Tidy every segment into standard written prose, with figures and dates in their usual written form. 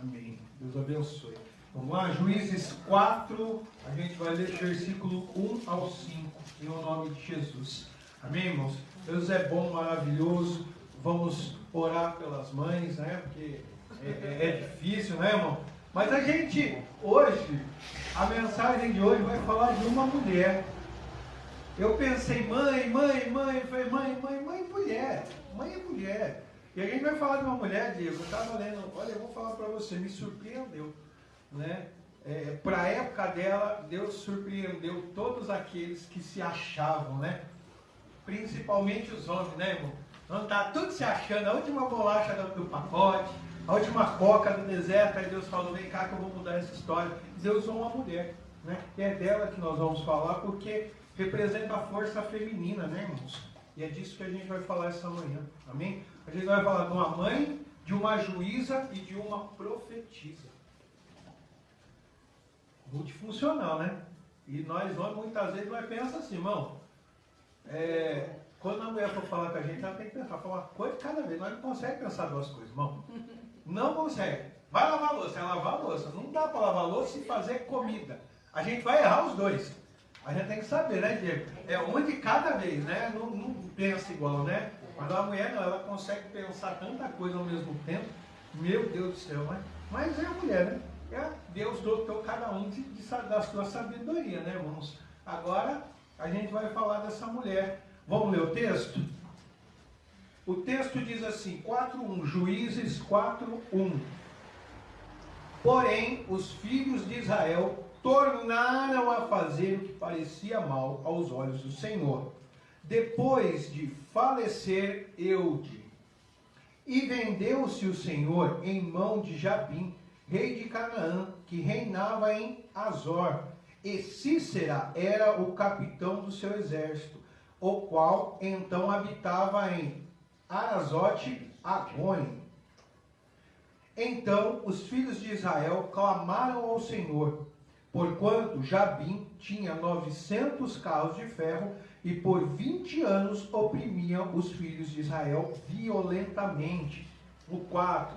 Amém. Deus abençoe. Vamos lá, Juízes 4, a gente vai ler versículo 1 ao 5, em o nome de Jesus. Amém, irmãos? Deus é bom, maravilhoso. Vamos orar pelas mães, né? Porque é difícil, né, irmão? Mas a gente, hoje, a mensagem de hoje vai falar de uma mulher. Eu pensei, mãe, falei, mãe, mulher. Mãe é mulher. E a gente vai falar de uma mulher, Diego. Eu estava lendo, olha, eu vou falar para você, me surpreendeu, né? Para a época dela, Deus surpreendeu todos aqueles que se achavam, né? Principalmente os homens, né, irmão? Não tá tudo se achando, a última bolacha do pacote, a última coca do deserto, aí Deus falou, vem cá que eu vou mudar essa história. Deus usou uma mulher, né? E é dela que nós vamos falar, porque representa a força feminina, né, irmãos? E é disso que a gente vai falar essa manhã, amém? A gente vai falar de uma mãe, de uma juíza e de uma profetisa. Multifuncional, né? E nós homens, muitas vezes, nós pensamos assim, irmão, quando a mulher for falar com a gente, ela tem que pensar, falar uma coisa de cada vez. Nós não conseguimos pensar duas coisas, irmão. Não consegue. Vai lavar a louça, é lavar a louça. Não dá para lavar a louça e fazer comida. A gente vai errar os dois. A gente tem que saber, né, Diego? É um de cada vez, né? Não pensa igual, né? Mas a mulher não, ela consegue pensar tanta coisa ao mesmo tempo. Meu Deus do céu, né? Mas é a mulher, né? Deus dotou cada um da sua sabedoria, né, irmãos? Agora, a gente vai falar dessa mulher. Vamos ler o texto? O texto diz assim, 4:1, Juízes 4:1. Porém, os filhos de Israel tornaram a fazer o que parecia mal aos olhos do Senhor, depois de falecer Eude. E vendeu-se o Senhor em mão de Jabim, rei de Canaã, que reinava em Azor, e Cícera era o capitão do seu exército, o qual então habitava em Arazote-Agone. Então os filhos de Israel clamaram ao Senhor, porquanto Jabim tinha 900 carros de ferro, e por 20 anos oprimiam os filhos de Israel violentamente. O 4.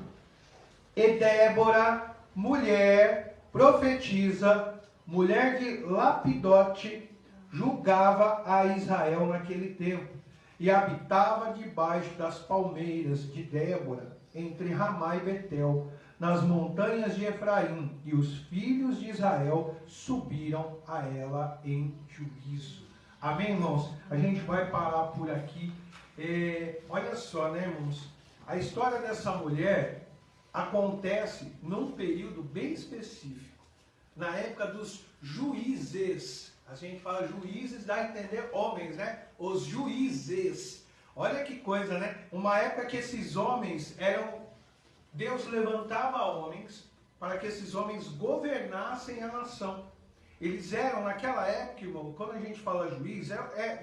E Débora, mulher, profetisa, mulher de Lapidote, julgava a Israel naquele tempo, e habitava debaixo das palmeiras de Débora, entre Ramá e Betel, nas montanhas de Efraim, e os filhos de Israel subiram a ela em juízo. Amém, irmãos? A gente vai parar por aqui. Olha só, né, irmãos? A história dessa mulher acontece num período bem específico, na época dos juízes. A gente fala juízes, dá a entender homens, né? Os juízes. Olha que coisa, né? Uma época que esses homens eram... Deus levantava homens para que esses homens governassem a nação. Eles eram, naquela época, irmão, quando a gente fala juiz,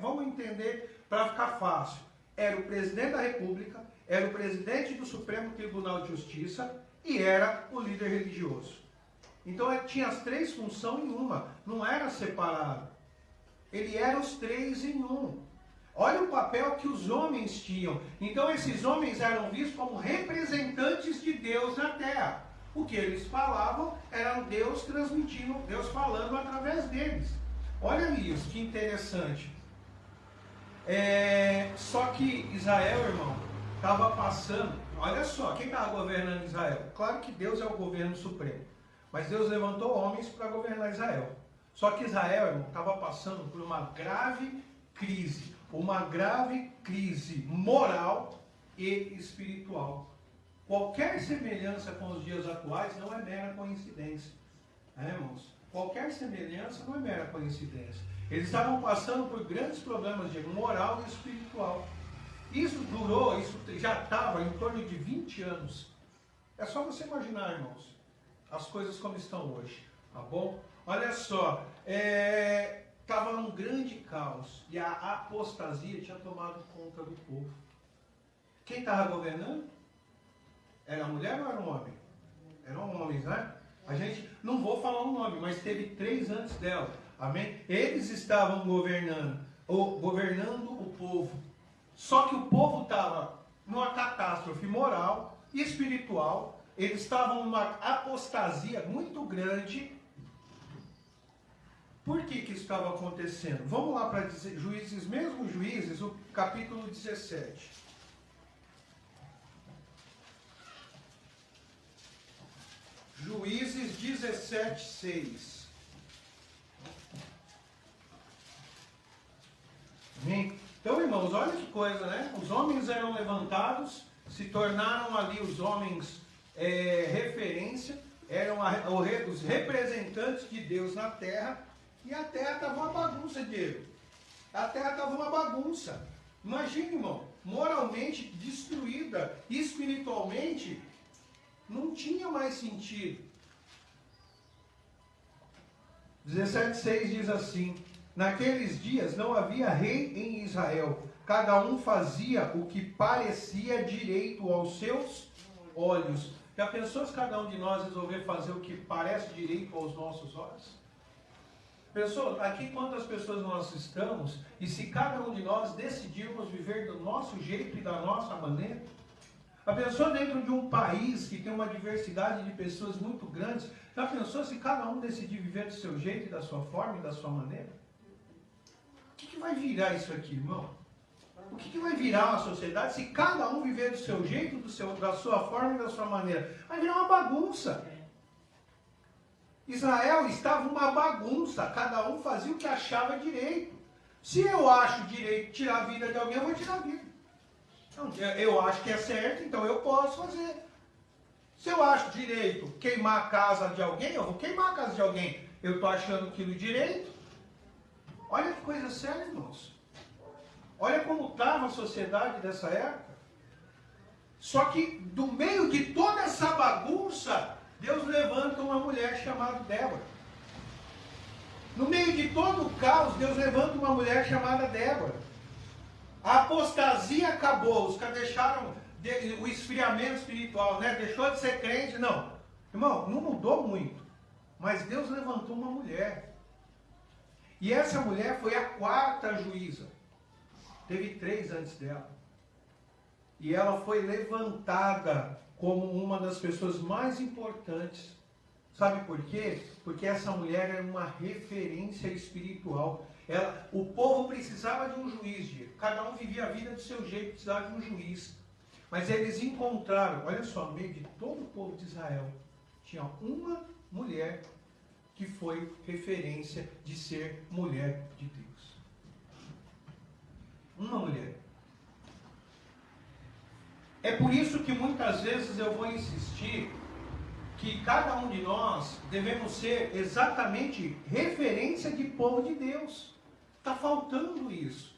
vamos entender para ficar fácil. Era o presidente da República, era o presidente do Supremo Tribunal de Justiça e era o líder religioso. Então tinha as três funções em uma, não era separado. Ele era os três em um. Olha o papel que os homens tinham. Então esses homens eram vistos como representantes de Deus na terra. O que eles falavam era Deus transmitindo, Deus falando através deles. Olha isso, que interessante. Só que Israel, irmão, estava passando... Olha só, quem estava governando Israel? Claro que Deus é o governo supremo. Mas Deus levantou homens para governar Israel. Só que Israel, irmão, estava passando por uma grave crise moral e espiritual. Qualquer semelhança com os dias atuais não é mera coincidência. Irmãos? Qualquer semelhança não é mera coincidência. Eles estavam passando por grandes problemas de moral e espiritual. Isso já estava em torno de 20 anos. É só você imaginar, irmãos, as coisas como estão hoje, tá bom? Olha só, estava num grande caos e a apostasia tinha tomado conta do povo. Quem estava governando? Era a mulher ou era um homem? Eram homens, né? A gente, não vou falar o nome, mas teve 3 antes dela, amém? Eles estavam governando o povo. Só que o povo estava numa catástrofe moral e espiritual, eles estavam numa apostasia muito grande. Por que isso estava acontecendo? Vamos lá para Juízes, mesmo Juízes, o capítulo 17. Juízes 17, 6. Amém? Então, irmãos, olha que coisa, né? Os homens eram levantados, se tornaram ali os homens referência, eram os representantes de Deus na terra, e a terra estava uma bagunça, Diego. A terra estava uma bagunça. Imagina, irmão, moralmente destruída, espiritualmente, não tinha mais sentido. 17,6 diz assim: naqueles dias não havia rei em Israel, cada um fazia o que parecia direito aos seus olhos. Já pensou se cada um de nós resolver fazer o que parece direito aos nossos olhos? Pensou, aqui quantas pessoas nós estamos, e se cada um de nós decidirmos viver do nosso jeito e da nossa maneira? Já pensou dentro de um país que tem uma diversidade de pessoas muito grandes, já pensou se cada um decidir viver do seu jeito e da sua forma e da sua maneira? O que vai virar isso aqui, irmão? O que vai virar uma sociedade se cada um viver do seu jeito, da sua forma e da sua maneira? Vai virar uma bagunça. Israel estava uma bagunça, cada um fazia o que achava direito. Se eu acho direito tirar a vida de alguém, eu vou tirar a vida. Então, eu acho que é certo, então eu posso fazer. Se eu acho direito queimar a casa de alguém, eu vou queimar a casa de alguém. Eu estou achando aquilo direito. Olha que coisa séria, irmãos. Olha como estava a sociedade dessa época. Só que, do meio de toda essa bagunça, Deus levanta uma mulher chamada Débora. No meio de todo o caos, Deus levanta uma mulher chamada Débora. A apostasia acabou, os caras deixaram o esfriamento espiritual, né? Deixou de ser crente, não. Irmão, não mudou muito. Mas Deus levantou uma mulher. E essa mulher foi a 4ª juíza. Teve 3 antes dela. E ela foi levantada como uma das pessoas mais importantes. Sabe por quê? Porque essa mulher era uma referência espiritual. O povo precisava de um juiz, cada um vivia a vida do seu jeito, precisava de um juiz. Mas eles encontraram, olha só, no meio de todo o povo de Israel, tinha uma mulher que foi referência de ser mulher de Deus. Uma mulher. É por isso que muitas vezes eu vou insistir que cada um de nós devemos ser exatamente referência de povo de Deus. Está faltando isso.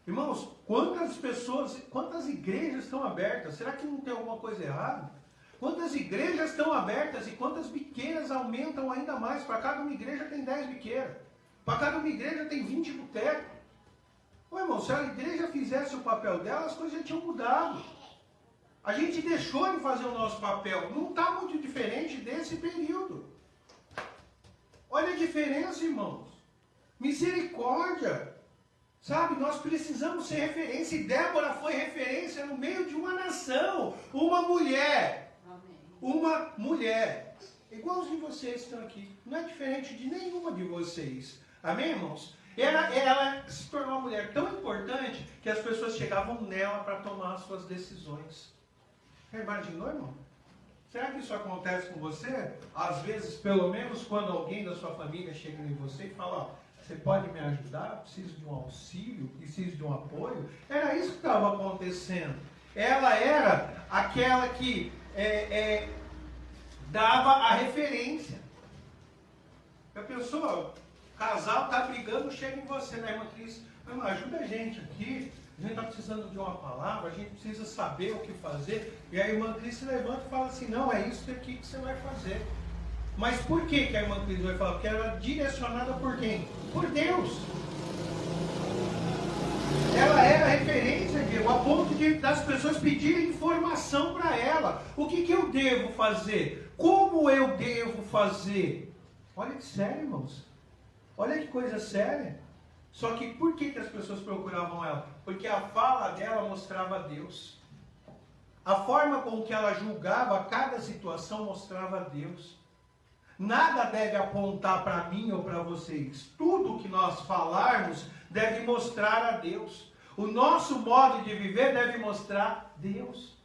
Irmãos, quantas pessoas, quantas igrejas estão abertas? Será que não tem alguma coisa errada? Quantas igrejas estão abertas e quantas biqueiras aumentam ainda mais? Para cada uma igreja tem 10 biqueiras. Para cada uma igreja tem 20 botecos. Ô irmão, se a igreja fizesse o papel dela, as coisas já tinham mudado. A gente deixou de fazer o nosso papel. Não está muito diferente desse período. Olha a diferença, irmãos. Misericórdia. Sabe, nós precisamos ser referência. E Débora foi referência no meio de uma nação. Uma mulher. Amém. Uma mulher. Igualzinho vocês estão aqui. Não é diferente de nenhuma de vocês. Amém, irmãos? Ela se tornou uma mulher tão importante que as pessoas chegavam nela para tomar as suas decisões. Já imaginou, irmão? Será que isso acontece com você? Às vezes, pelo menos quando alguém da sua família chega em você e fala, ó, você pode me ajudar? Preciso de um auxílio? Preciso de um apoio? Era isso que estava acontecendo. Ela era aquela que dava a referência. A pessoa, o casal está brigando, chega em você, né, irmã Cris? Irmã, ajuda a gente aqui. A gente está precisando de uma palavra, a gente precisa saber o que fazer. E a irmã Cris se levanta e fala assim, não, é isso aqui que você vai fazer. Mas por que a irmã Cris vai falar? Porque ela é direcionada por quem? Por Deus. Ela era referência, Diego, a ponto das pessoas pedirem informação para ela. O que eu devo fazer? Como eu devo fazer? Olha que sério, irmãos. Olha que coisa séria. Só que por que as pessoas procuravam ela? Porque a fala dela mostrava a Deus. A forma com que ela julgava cada situação mostrava Deus. Nada deve apontar para mim ou para vocês. Tudo que nós falarmos deve mostrar a Deus. O nosso modo de viver deve mostrar Deus.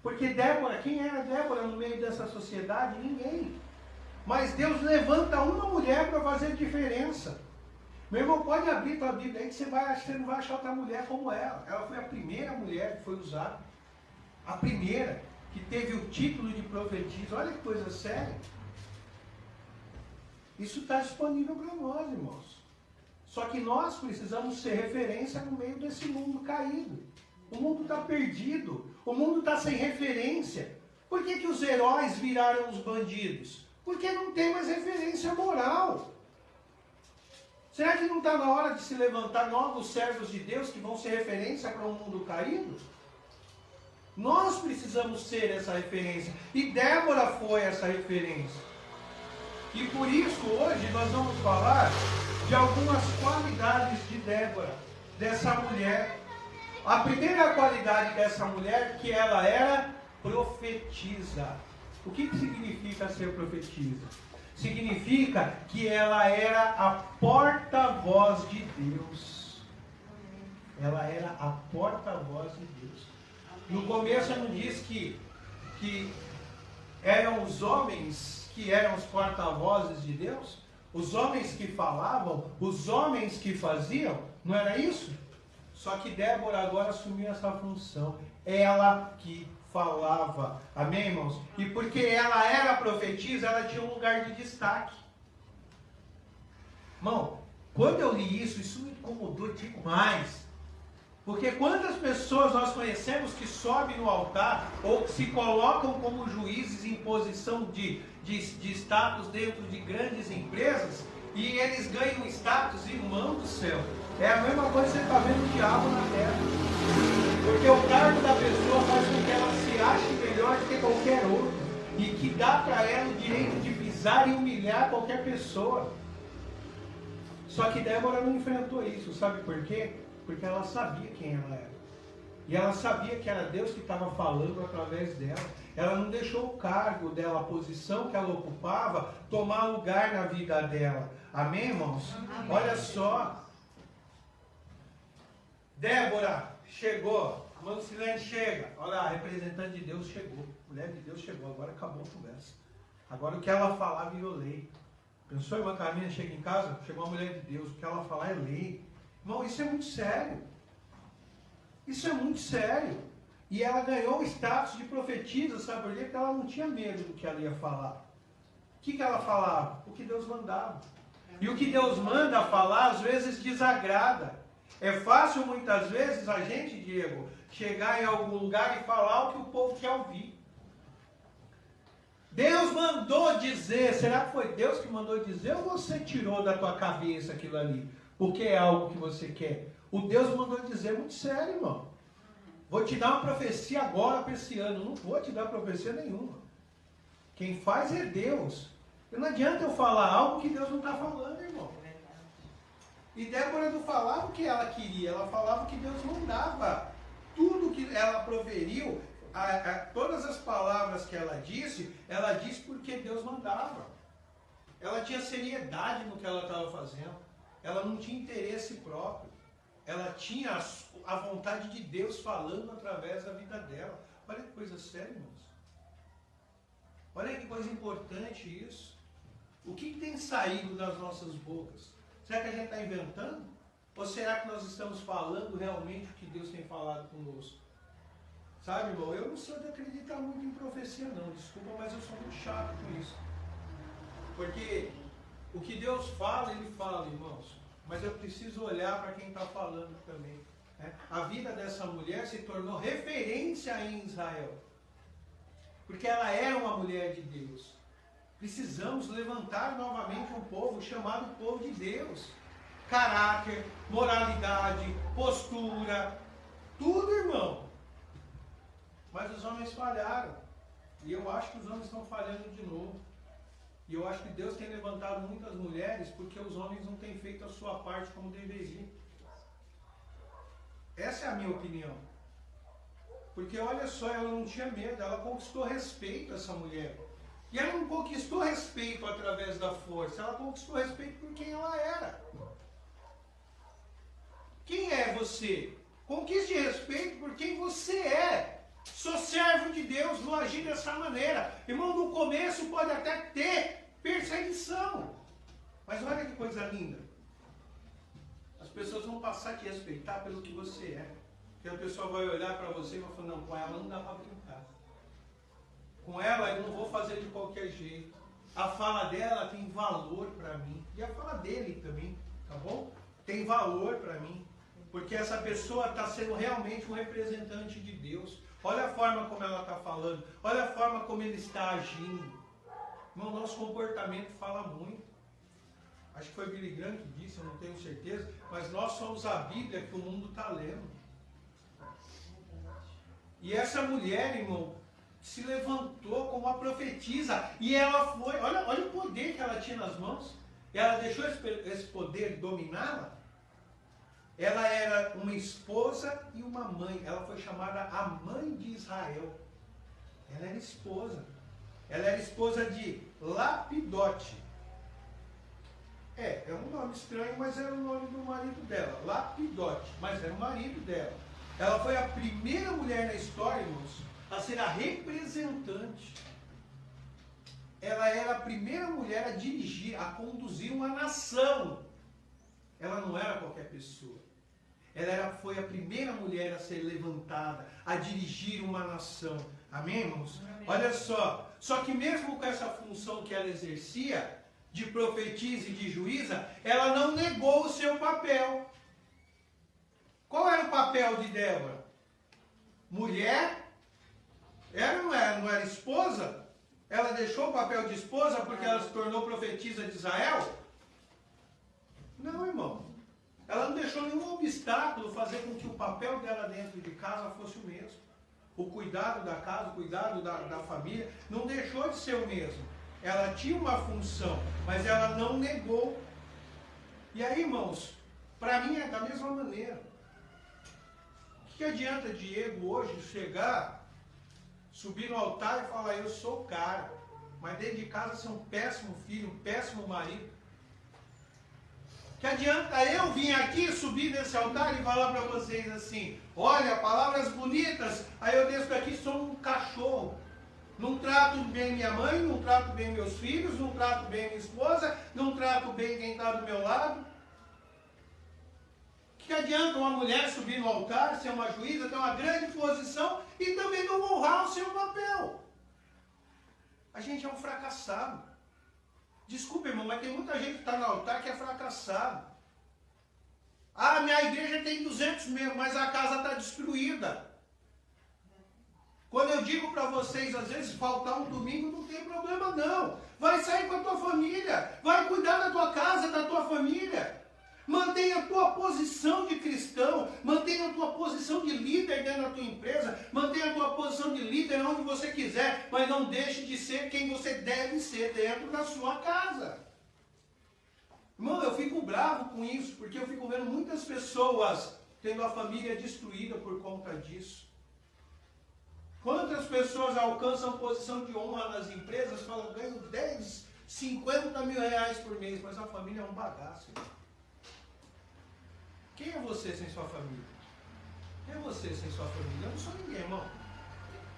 Porque Débora, quem era Débora no meio dessa sociedade? Ninguém. Mas Deus levanta uma mulher para fazer diferença. Meu irmão, pode abrir tua Bíblia aí que você não vai achar outra mulher como ela. Ela foi a primeira mulher que foi usada. A primeira que teve o título de profetisa. Olha que coisa séria. Isso está disponível para nós, irmãos. Só que nós precisamos ser referência no meio desse mundo caído. O mundo está perdido. O mundo está sem referência. Por que os heróis viraram os bandidos? Porque não tem mais referência moral. Será que não está na hora de se levantar novos servos de Deus que vão ser referência para um mundo caído? Nós precisamos ser essa referência. E Débora foi essa referência. E por isso hoje nós vamos falar de algumas qualidades de Débora, dessa mulher. A primeira qualidade dessa mulher é que ela era profetisa. O que significa ser profetisa? Significa que ela era a porta-voz de Deus. Ela era a porta-voz de Deus. No começo não diz que eram os homens que eram os porta-vozes de Deus? Os homens que falavam, os homens que faziam, não era isso? Só que Débora agora assumiu essa função. Ela que falava. Amém, irmãos? E porque ela era profetisa, ela tinha um lugar de destaque. Irmão, quando eu li isso me incomodou demais. Porque quantas pessoas nós conhecemos que sobem no altar ou que se colocam como juízes em posição de status dentro de grandes empresas e eles ganham status, irmão do céu. É a mesma coisa que você está vendo o diabo na terra. Porque o cargo da pessoa faz com que ela se ache melhor do que qualquer outro. E que dá para ela o direito de pisar e humilhar qualquer pessoa. Só que Débora não enfrentou isso. Sabe por quê? Porque ela sabia quem ela era. E ela sabia que era Deus que estava falando através dela. Ela não deixou o cargo dela, a posição que ela ocupava, tomar lugar na vida dela. Amém, irmãos? Amém. Olha só. Débora chegou. Quando o silêncio chega. Olha lá, a representante de Deus chegou. A mulher de Deus chegou. Agora acabou a conversa. Agora o que ela falar virou lei. Pensou, irmã Carminha chega em casa? Chegou a mulher de Deus. O que ela falar é lei. Irmão, isso é muito sério. Isso é muito sério. E ela ganhou o status de profetisa, sabe por quê? Porque ela não tinha medo do que ela ia falar. O que ela falava? O que Deus mandava. E o que Deus manda falar, às vezes desagrada. É fácil, muitas vezes, a gente, Diego, chegar em algum lugar e falar o que o povo quer ouvir. Deus mandou dizer. Será que foi Deus que mandou dizer ou você tirou da tua cabeça aquilo ali? Porque é algo que você quer. O Deus mandou dizer muito sério, irmão. Vou te dar uma profecia agora para esse ano. Não vou te dar profecia nenhuma. Quem faz é Deus. E não adianta eu falar algo que Deus não está falando, irmão. E Débora não falava o que ela queria. Ela falava o que Deus mandava. Tudo que ela proferiu, todas as palavras que ela disse porque Deus mandava. Ela tinha seriedade no que ela estava fazendo. Ela não tinha interesse próprio. Ela tinha a vontade de Deus falando através da vida dela. Olha que coisa séria, irmãos. Olha que coisa importante isso. O que tem saído das nossas bocas? Será que a gente está inventando? Ou será que nós estamos falando realmente o que Deus tem falado conosco? Sabe, irmão, eu não sou de acreditar muito em profecia, não. Desculpa, mas eu sou muito chato com isso. Porque o que Deus fala, Ele fala, irmãos. Mas eu preciso olhar para quem está falando também. Né? A vida dessa mulher se tornou referência em Israel. Porque ela era uma mulher de Deus. Precisamos levantar novamente um povo chamado povo de Deus. Caráter, moralidade, postura, tudo, irmão. Mas os homens falharam. E eu acho que os homens estão falhando de novo. E eu acho que Deus tem levantado muitas mulheres porque os homens não têm feito a sua parte como deveria. Essa é a minha opinião. Porque olha só, ela não tinha medo, ela conquistou respeito, essa mulher. E ela não conquistou respeito através da força, ela conquistou respeito por quem ela era. Quem é você? Conquiste respeito por quem você é. Sou servo de Deus, vou agir dessa maneira. Irmão, no começo pode até ter perseguição. Mas olha que coisa linda. As pessoas vão passar a te respeitar pelo que você é. Porque a pessoa vai olhar para você e vai falar, não, com ela não dá para brincar. Com ela eu não vou fazer de qualquer jeito. A fala dela tem valor para mim. E a fala dele também, tá bom? Tem valor para mim. Porque essa pessoa está sendo realmente um representante de Deus. Olha a forma como ela está falando. Olha a forma como ele está agindo. Irmão, nosso comportamento fala muito. Acho que foi Billy Graham que disse, eu não tenho certeza. Mas nós somos a Bíblia que o mundo está lendo. E essa mulher, irmão, se levantou como uma profetisa. E ela foi, olha o poder que ela tinha nas mãos. E ela deixou esse poder dominá-la. Ela era uma esposa e uma mãe. Ela foi chamada a mãe de Israel. Ela era esposa. Ela era esposa de Lapidote. É um nome estranho, mas era o nome do marido dela. Lapidote, mas era o marido dela. Ela foi a primeira mulher na história, irmãos, a ser a representante. Ela era a primeira mulher a dirigir, a conduzir uma nação. Ela não era qualquer pessoa. Ela foi a primeira mulher a ser levantada, a dirigir uma nação. Amém, irmãos? Amém. Olha só. Só que mesmo com essa função que ela exercia, de profetisa e de juíza, ela não negou o seu papel. Qual era o papel de Débora? Mulher? Ela não era esposa? Ela deixou o papel de esposa porque ela se tornou profetisa de Israel? Não, irmão. Ela não deixou nenhum obstáculo fazer com que o papel dela dentro de casa fosse o mesmo. O cuidado da casa, o cuidado da família, não deixou de ser o mesmo. Ela tinha uma função, mas ela não negou. E aí, irmãos, para mim é da mesma maneira. O que adianta Diego hoje chegar, subir no altar e falar, eu sou o cara, mas dentro de casa ser um péssimo filho, um péssimo marido? Que adianta eu vir aqui, subir nesse altar e falar para vocês assim, olha, palavras bonitas, aí eu desço daqui e sou um cachorro. Não trato bem minha mãe, não trato bem meus filhos, não trato bem minha esposa, não trato bem quem está do meu lado. Que adianta uma mulher subir no altar, ser uma juíza, ter uma grande posição e também não honrar o seu papel? A gente é um fracassado. Desculpa, irmão, mas tem muita gente que está no altar que é fracassado. Ah, minha igreja tem 200 membros, mas a casa está destruída. Quando eu digo para vocês, às vezes, faltar um domingo, não tem problema não. Vai sair com a tua família, vai cuidar da tua casa, da tua família. Mantenha a tua posição de cristão, mantenha a tua posição de líder dentro da tua empresa, mantenha a tua posição de líder onde você quiser, mas não deixe de ser quem você deve ser dentro da sua casa. Irmão, eu fico bravo com isso, porque eu fico vendo muitas pessoas tendo a família destruída por conta disso. Quantas pessoas alcançam posição de honra nas empresas, falam, ganho 10, 50 mil reais por mês, mas a família é um bagaço. Quem é você sem sua família? Quem é você sem sua família? Eu não sou ninguém, irmão.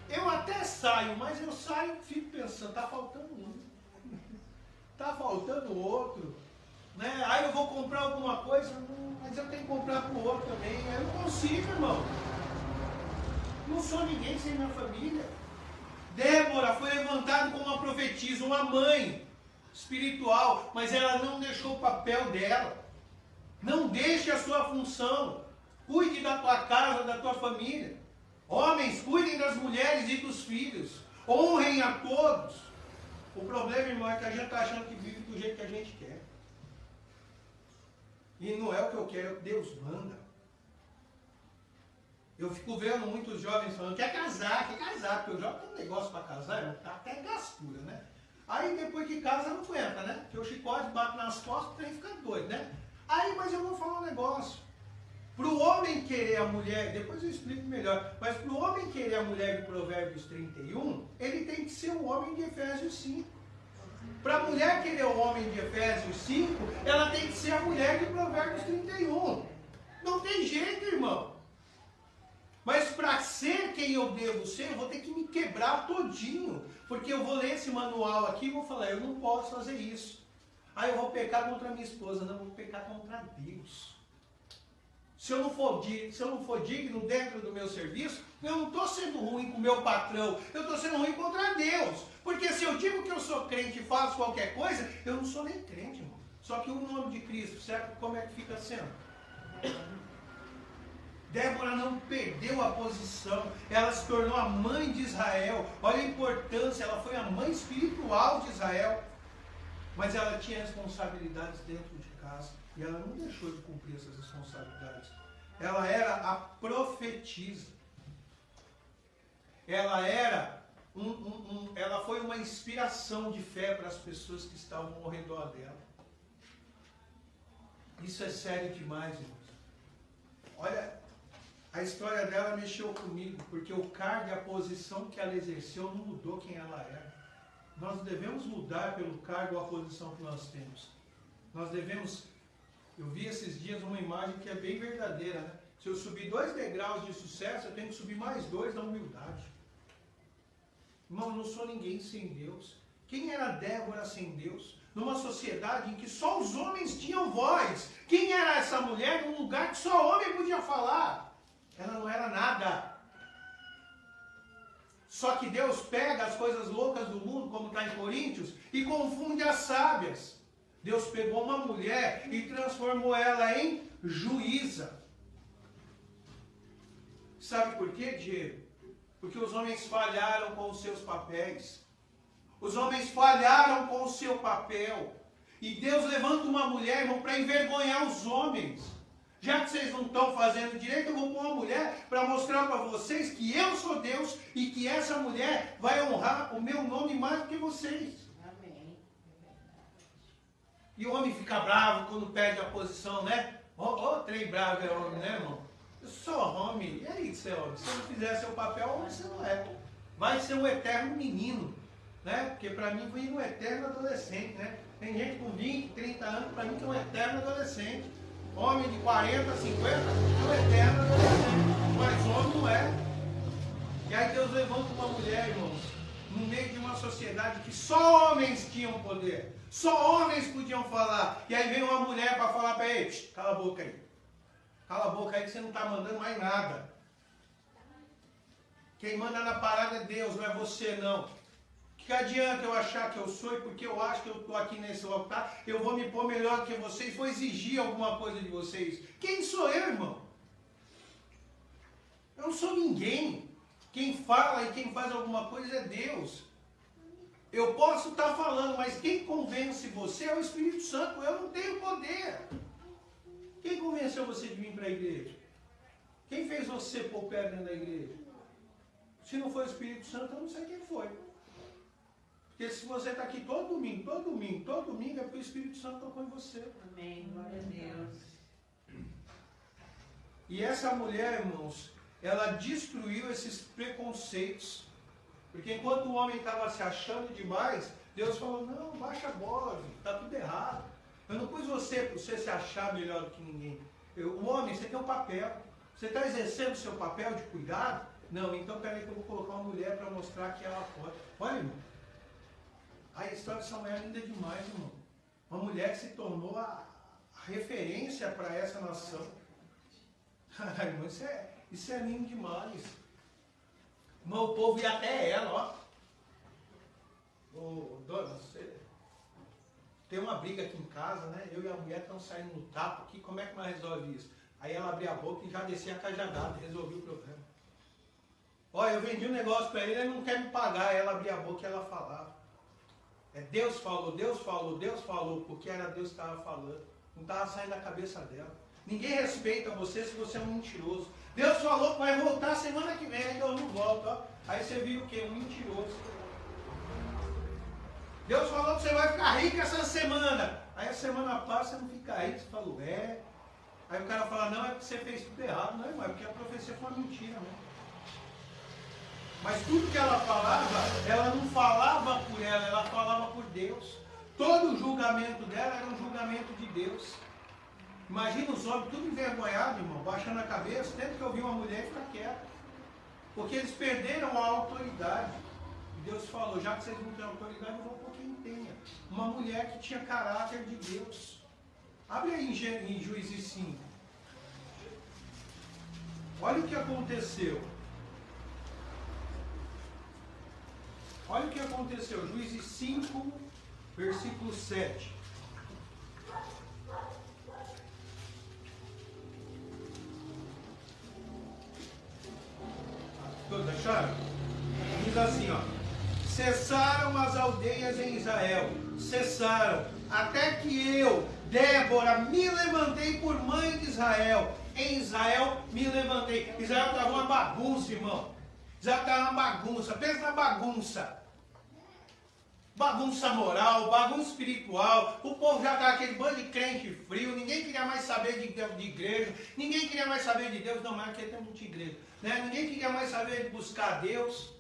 Eu até saio, mas eu saio e fico pensando, tá faltando um. Tá faltando outro. Né? Aí eu vou comprar alguma coisa, mas eu tenho que comprar pro outro também. Eu não consigo, irmão. Não sou ninguém sem minha família. Débora foi levantada como uma profetisa, uma mãe espiritual, mas ela não deixou o papel dela. Não deixe a sua função. Cuide da tua casa, da tua família. Homens, cuidem das mulheres e dos filhos. Honrem a todos. O problema, irmão, é que a gente está achando que vive do jeito que a gente quer. E não é o que eu quero, é o que Deus manda. Eu fico vendo muitos jovens falando, quer casar, porque o jovem tem um negócio para casar, irmão, tá até gastura, né? Aí depois que casa não aguenta, né? Porque o chicote bate nas costas, o trem fica doido, né? Aí, mas eu vou falar um negócio. Para o homem querer a mulher, depois eu explico melhor, mas para o homem querer a mulher de Provérbios 31, ele tem que ser o homem de Efésios 5. Para a mulher querer o homem de Efésios 5, ela tem que ser a mulher de Provérbios 31. Não tem jeito, irmão. Mas para ser quem eu devo ser, eu vou ter que me quebrar todinho. Porque eu vou ler esse manual aqui e vou falar, eu não posso fazer isso. Aí eu vou pecar contra minha esposa. Não, eu vou pecar contra Deus. Se eu não for digno dentro do meu serviço, eu não estou sendo ruim com o meu patrão. Eu estou sendo ruim contra Deus. Porque se eu digo que eu sou crente e faço qualquer coisa, eu não sou nem crente, irmão. Só que o nome de Cristo, certo? Como é que fica sendo? Débora não perdeu a posição, ela se tornou a mãe de Israel. Olha a importância, ela foi a mãe espiritual de Israel. Mas ela tinha responsabilidades dentro de casa e ela não deixou de cumprir essas responsabilidades. Ela era a profetisa. Ela era ela foi uma inspiração de fé para as pessoas que estavam ao redor dela. Isso é sério demais, irmãos. Olha, a história dela mexeu comigo, porque o cargo e a posição que ela exerceu não mudou quem ela era. Nós devemos mudar pelo cargo ou a posição que nós temos. Nós devemos... Eu vi esses dias uma imagem que é bem verdadeira, né? Se eu subir 2 degraus de sucesso, eu tenho que subir mais 2 da humildade. Irmão, eu não sou ninguém sem Deus. Quem era Débora sem Deus? Numa sociedade em que só os homens tinham voz. Quem era essa mulher num lugar que só homem podia falar? Ela não era nada. Só que Deus pega as coisas loucas do mundo, como está em Coríntios, e confunde as sábias. Deus pegou uma mulher e transformou ela em juíza. Sabe por quê, Diego? Porque os homens falharam com os seus papéis. Os homens falharam com o seu papel. E Deus levanta uma mulher, irmão, para envergonhar os homens. Já que vocês não estão fazendo direito, eu vou pôr uma mulher para mostrar para vocês que eu sou Deus e que essa mulher vai honrar o meu nome mais do que vocês. Amém. E o homem fica bravo quando perde a posição, né? Trem bravo é homem, né, irmão? Eu sou homem. E aí, você é homem? Se você não fizer seu papel, você não é. Vai ser um eterno menino, né? Porque para mim foi um eterno adolescente, né? Tem gente com 20, 30 anos, para mim que é um eterno adolescente. Homem de 40, 50, é um eterno adolescente. Mas homem não é. E aí Deus levanta uma mulher, irmãos, no meio de uma sociedade que só homens tinham poder. Só homens podiam falar. E aí vem uma mulher para falar para ele, cala a boca aí. Cala a boca aí que você não está mandando mais nada. Quem manda na parada é Deus, não é você não. Que adianta eu achar que eu sou e porque eu acho que eu estou aqui nesse altar, eu vou me pôr melhor que vocês, vou exigir alguma coisa de vocês. Quem sou eu, irmão? Eu não sou ninguém. Quem fala e quem faz alguma coisa é Deus. Eu posso estar falando, mas quem convence você é o Espírito Santo. Eu não tenho poder. Quem convenceu você de vir para a igreja? Quem fez você pôr o pé dentro da igreja? Se não foi o Espírito Santo, eu não sei quem foi. Porque se você está aqui todo domingo, é porque o Espírito Santo tocou em você. Amém. Glória a Deus. E essa mulher, irmãos, ela destruiu esses preconceitos. Porque enquanto o homem estava se achando demais, Deus falou, não, baixa a bola, está tudo errado. Eu não pus você para você se achar melhor do que ninguém. O homem, você tem um papel. Você está exercendo o seu papel de cuidado? Não, então peraí que eu vou colocar uma mulher para mostrar que ela pode. Olha, irmão. A história dessa mulher é linda demais, irmão. Uma mulher que se tornou a referência para essa nação. Irmão, isso é lindo demais. Irmão, o povo ia até ela, ó. Dona, você... Tem uma briga aqui em casa, né? Eu e a mulher estão saindo no tapa aqui. Como é que nós resolve isso? Aí ela abria a boca e já descia a cajadada, resolvi o problema. Olha, eu vendi um negócio para ele não quer me pagar. Ela abria a boca e ela falava. Deus falou, porque era Deus que estava falando. Não estava saindo da cabeça dela. Ninguém respeita você se você é um mentiroso. Deus falou que vai voltar semana que vem, então eu não volto. Ó. Aí você viu o quê? Um mentiroso. Deus falou que você vai ficar rico essa semana. Aí a semana passa, você não fica rico. Você falou, Aí o cara fala, não, é porque você fez tudo errado. Não, irmão, é porque a profecia foi uma mentira, né? Mas tudo que ela falava, ela não falava por ela falava por Deus. Todo o julgamento dela era um julgamento de Deus. Imagina os homens tudo envergonhado, irmão, baixando a cabeça, tendo que ouvir uma mulher e ficar quieto. Porque eles perderam a autoridade. E Deus falou, já que vocês não têm autoridade, eu vou pôr quem tenha. Uma mulher que tinha caráter de Deus. Abre aí em Juízes 5. Olha o que aconteceu. Olha o que aconteceu. Juízes 5, versículo 7. Todos acharam? Diz assim, ó. Cessaram as aldeias em Israel. Cessaram. Até que eu, Débora, me levantei por mãe de Israel. Em Israel me levantei. Israel estava uma bagunça, irmão. Israel estava uma bagunça. Pensa na bagunça. Bagunça moral, bagunça espiritual. O povo já estava aquele bando de crente frio. Ninguém queria mais saber de igreja. Ninguém queria mais saber de Deus. Não, mas aqui tem muita igreja. Né? Ninguém queria mais saber de buscar Deus.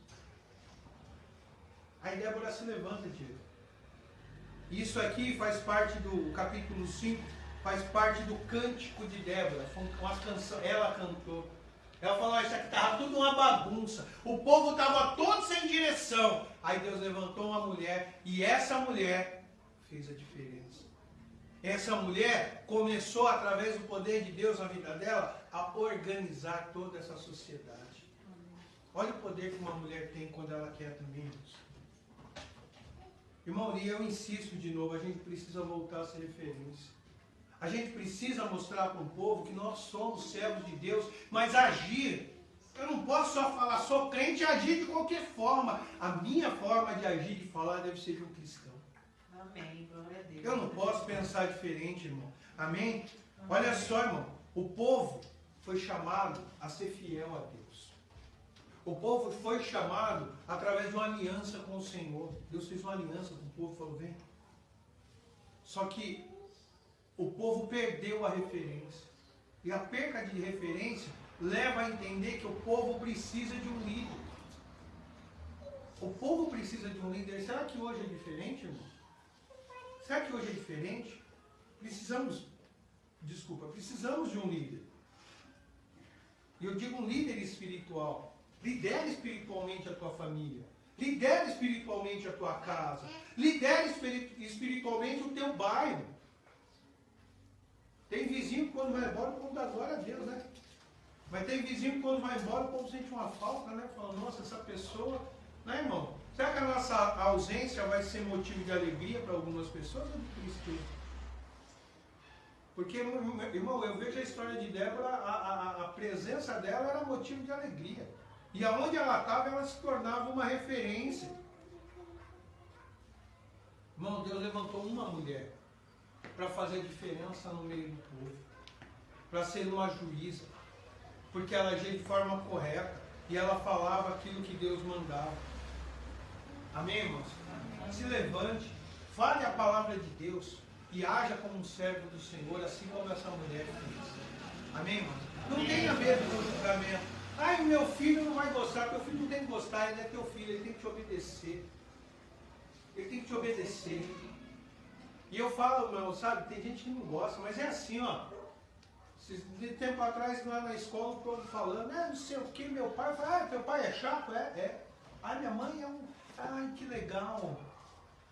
Aí Débora se levanta, Diego. Isso aqui faz parte do capítulo 5, faz parte do cântico de Débora. Foi uma canção, ela cantou. Ela falou, isso aqui estava tudo uma bagunça. O povo estava todo sem direção. Aí Deus levantou uma mulher e essa mulher fez a diferença. Essa mulher começou, através do poder de Deus na vida dela, a organizar toda essa sociedade. Olha o poder que uma mulher tem quando ela quer também, irmãos. Irmão, e eu insisto de novo, a gente precisa voltar a ser referência. A gente precisa mostrar para o povo que nós somos servos de Deus, mas agir. Eu não posso só falar, sou crente e agir de qualquer forma. A minha forma de agir, de falar, deve ser de um cristão. Amém, glória a Deus. Eu não posso pensar diferente, irmão. Amém? Olha só, irmão. O povo foi chamado a ser fiel a Deus. O povo foi chamado através de uma aliança com o Senhor. Deus fez uma aliança com o povo e falou, vem. Só que o povo perdeu a referência. E a perca de referência leva a entender que o povo precisa de um líder. O povo precisa de um líder. Será que hoje é diferente, irmão? Será que hoje é diferente? Precisamos de um líder. E eu digo um líder espiritual. Lidere espiritualmente a tua família. Lidere espiritualmente a tua casa. Lidere espiritualmente o teu bairro. Tem vizinho que quando vai embora, o povo dá glória a Deus, né? Mas tem vizinho que quando vai embora, o povo sente uma falta, né? Fala, nossa, essa pessoa... Né, irmão? Será que a nossa ausência vai ser motivo de alegria para algumas pessoas ou de tristeza? Porque, irmão, eu vejo a história de Débora, a presença dela era motivo de alegria. E aonde ela estava, ela se tornava uma referência. Irmão, Deus levantou uma mulher para fazer diferença no meio do povo. Para ser uma juíza. Porque ela agia de forma correta. E ela falava aquilo que Deus mandava. Amém, irmãos? Amém. Se levante, fale a palavra de Deus e haja como um servo do Senhor, assim como essa mulher fez. Amém, irmãos? Não tenha medo do julgamento. Ai, meu filho não vai gostar. Teu filho não tem que gostar, ele é teu filho, ele tem que te obedecer. Ele tem que te obedecer. E eu falo, meu, sabe, tem gente que não gosta, mas é assim, ó. De tempo atrás, lá na escola, o povo falando, não sei o que, meu pai fala, teu pai é chato? É. Ai, minha mãe é um... Ai, que legal.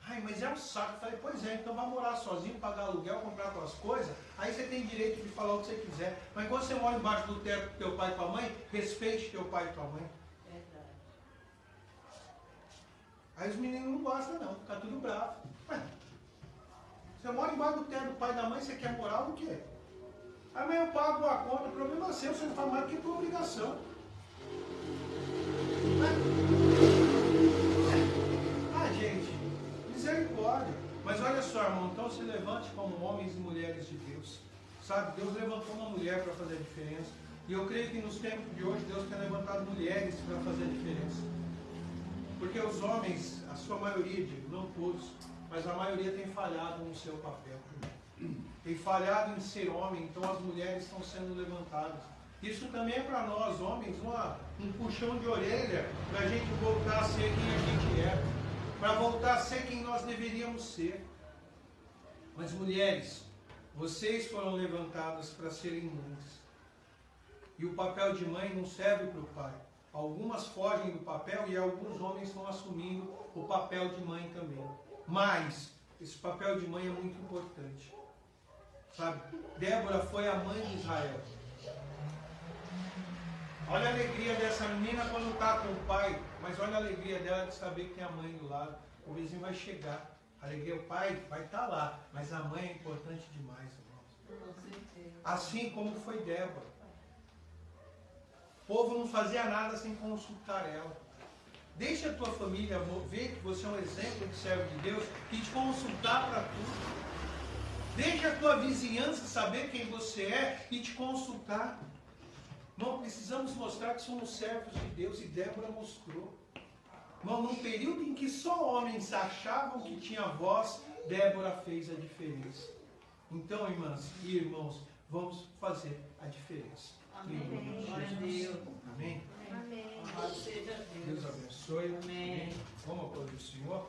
Ai, mas é um saco. Eu falei, pois é, então vai morar sozinho, pagar aluguel, comprar tuas coisas, aí você tem direito de falar o que você quiser. Mas quando você mora embaixo do teto com teu pai e tua mãe, respeite teu pai e tua mãe. Verdade. Aí os meninos não gostam não, fica tudo bravo. Ué, você mora embaixo do teto do pai e da mãe, você quer morar o quê? Aí eu pago a conta, o problema é seu, você não faz mais do que tua obrigação. Gente, misericórdia. Mas olha só, irmão, então se levante como homens e mulheres de Deus. Sabe, Deus levantou uma mulher para fazer a diferença. E eu creio que nos tempos de hoje, Deus tem levantado mulheres para fazer a diferença. Porque os homens, a sua maioria, digo, não todos, mas a maioria tem falhado no seu papel. tem falhado em ser homem, então as mulheres estão sendo levantadas. Isso também é para nós, homens, um puxão de orelha para a gente voltar a ser quem a gente é, para voltar a ser quem nós deveríamos ser. Mas mulheres, vocês foram levantadas para serem mães. E o papel de mãe não serve para o pai. Algumas fogem do papel e alguns homens estão assumindo o papel de mãe também. Mas esse papel de mãe é muito importante. Sabe? Débora foi a mãe de Israel. Olha a alegria dessa menina quando está com o pai, mas olha a alegria dela de saber que tem a mãe do lado. O vizinho vai chegar. A alegria, o pai vai estar lá, mas a mãe é importante demais, irmãos. Com certeza. Assim como foi Débora. O povo não fazia nada sem consultar ela. Deixa a tua família ver que você é um exemplo de servo de Deus e te consultar para tudo. Deixa a tua vizinhança saber quem você é e te consultar. Não precisamos mostrar que somos servos de Deus, e Débora mostrou. Irmão, num período em que só homens achavam que tinha voz, Débora fez a diferença. Então, irmãs e irmãos, vamos fazer a diferença. Amém. Glória a Deus. Amém? Amém. Louvado seja Deus. Deus abençoe. Amém. Vamos aplaudir o Senhor.